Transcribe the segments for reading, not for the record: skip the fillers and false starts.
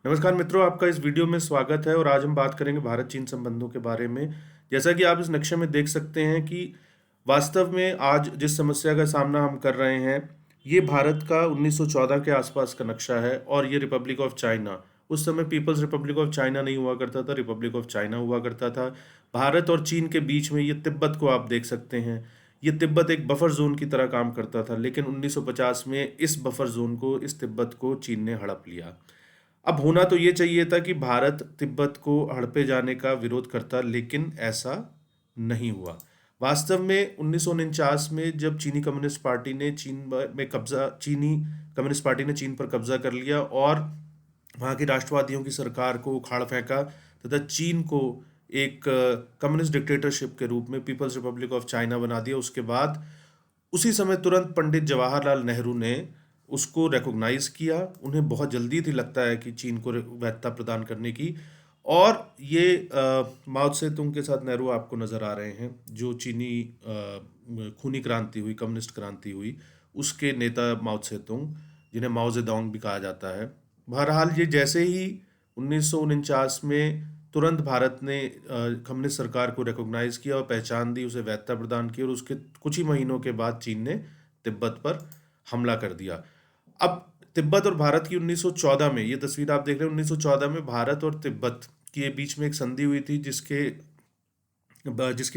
नमस्कार मित्रों, आपका इस वीडियो में स्वागत है और आज हम बात करेंगे भारत चीन संबंधों के बारे में। जैसा कि आप इस नक्शे में देख सकते हैं कि वास्तव में आज जिस समस्या का सामना हम कर रहे हैं, ये भारत का 1914 के आसपास का नक्शा है और ये रिपब्लिक ऑफ चाइना, उस समय पीपल्स रिपब्लिक ऑफ चाइना नहीं हुआ करता था, रिपब्लिक ऑफ चाइना हुआ करता था। भारत और चीन के बीच में ये तिब्बत को आप देख सकते हैं। ये तिब्बत एक बफर जोन की तरह काम करता था, लेकिन 1950 में इस बफर जोन को, इस तिब्बत को चीन ने हड़प लिया। अब होना तो ये चाहिए था कि भारत तिब्बत को हड़पे जाने का विरोध करता, लेकिन ऐसा नहीं हुआ। वास्तव में 1949 में जब चीनी कम्युनिस्ट पार्टी ने चीन पर कब्जा कर लिया और वहाँ की राष्ट्रवादियों की सरकार को उखाड़ फेंका तथा चीन को एक कम्युनिस्ट डिक्टेटरशिप के रूप में पीपल्स रिपब्लिक ऑफ चाइना बना दिया, उसके बाद उसी समय तुरंत पंडित जवाहरलाल नेहरू ने उसको रिकॉग्नाइज किया। उन्हें बहुत जल्दी थी, लगता है कि चीन को वैधता प्रदान करने की। और ये माओ त्से तुंग के साथ नेहरू आपको नज़र आ रहे हैं, जो चीनी खूनी क्रांति हुई, कम्युनिस्ट क्रांति हुई, उसके नेता माओ त्से तुंग, जिन्हें माओ जेडोंग भी कहा जाता है। बहरहाल ये जैसे ही 1949 में तुरंत भारत ने कम्युनिस्ट सरकार को रिकॉग्नाइज किया और पहचान दी, उसे वैधता प्रदान की और उसके कुछ ही महीनों के बाद चीन ने तिब्बत पर हमला कर दिया। अब तिब्बत और भारत की 1914 में, ये तस्वीर आप देख रहे हैं, 1914 में भारत और तिब्बत के बीच में एक संधि हुई थी, जिसकी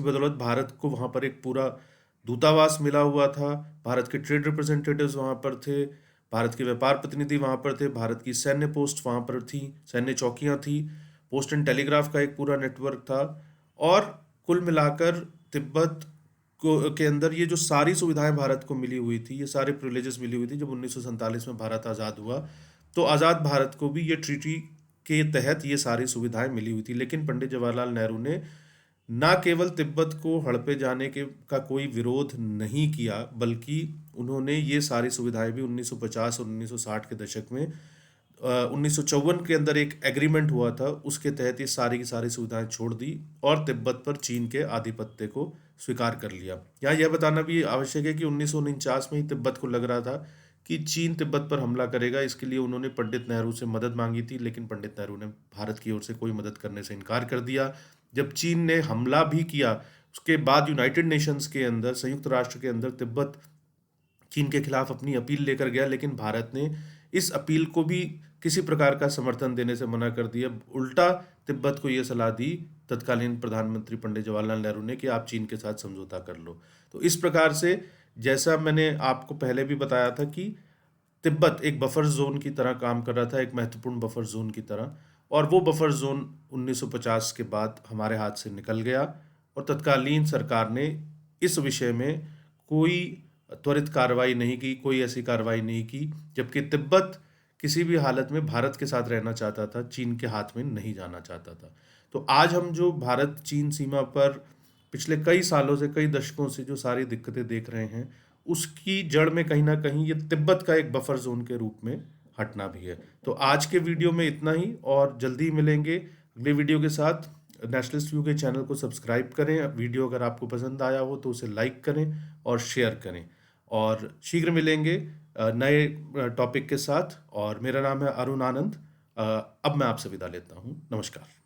बदौलत भारत को वहाँ पर एक पूरा दूतावास मिला हुआ था। भारत के ट्रेड रिप्रेजेंटेटिव्स वहाँ पर थे, भारत के व्यापार प्रतिनिधि वहाँ पर थे, भारत की सैन्य पोस्ट वहाँ पर थी, सैन्य चौकियाँ थी, पोस्ट एंड टेलीग्राफ का एक पूरा नेटवर्क था। और कुल मिलाकर तिब्बत को के अंदर ये जो सारी सुविधाएं भारत को मिली हुई थी, ये सारे प्रिविलेजेस मिली हुई थी। जब 1947 में भारत आज़ाद हुआ तो आज़ाद भारत को भी ये ट्रीटी के तहत ये सारी सुविधाएं मिली हुई थी। लेकिन पंडित जवाहरलाल नेहरू ने ना केवल तिब्बत को हड़पे जाने के का कोई विरोध नहीं किया, बल्कि उन्होंने ये सारी सुविधाएं भी 1950 और 1960 के दशक में 1954 के अंदर एक एग्रीमेंट हुआ था, उसके तहत ये सारी की सारी सुविधाएं छोड़ दी और तिब्बत पर चीन के आधिपत्य को स्वीकार कर लिया। यहाँ यह बताना भी आवश्यक है कि 1949 में ही तिब्बत को लग रहा था कि चीन तिब्बत पर हमला करेगा। इसके लिए उन्होंने पंडित नेहरू से मदद मांगी थी, लेकिन पंडित नेहरू ने भारत की ओर से कोई मदद करने से इनकार कर दिया। जब चीन ने हमला भी किया, उसके बाद यूनाइटेड नेशंस के अंदर, संयुक्त राष्ट्र के अंदर तिब्बत चीन के खिलाफ अपनी अपील लेकर गया, लेकिन भारत ने इस अपील को भी किसी प्रकार का समर्थन देने से मना कर दिया। उल्टा तिब्बत को यह सलाह दी तत्कालीन प्रधानमंत्री पंडित जवाहरलाल नेहरू ने कि आप चीन के साथ समझौता कर लो। तो इस प्रकार से, जैसा मैंने आपको पहले भी बताया था कि तिब्बत एक बफर जोन की तरह काम कर रहा था, एक महत्वपूर्ण बफर जोन की तरह, और वो बफर जोन 1950 के बाद हमारे हाथ से निकल गया और तत्कालीन सरकार ने इस विषय में कोई त्वरित कार्रवाई नहीं की, कोई ऐसी कार्रवाई नहीं की, जबकि तिब्बत किसी भी हालत में भारत के साथ रहना चाहता था, चीन के हाथ में नहीं जाना चाहता था। तो आज हम जो भारत चीन सीमा पर पिछले कई सालों से, कई दशकों से जो सारी दिक्कतें देख रहे हैं, उसकी जड़ में कहीं ना कहीं ये तिब्बत का एक बफर जोन के रूप में हटना भी है। तो आज के वीडियो में इतना ही, और जल्दी मिलेंगे अगले वीडियो के साथ। नेशनलिस्ट व्यू के चैनल को सब्सक्राइब करें। वीडियो अगर आपको पसंद आया हो तो उसे लाइक करें और शेयर करें, और शीघ्र मिलेंगे नए टॉपिक के साथ। और मेरा नाम है अरुण आनंद। अब मैं आपसे विदा लेता हूँ। नमस्कार।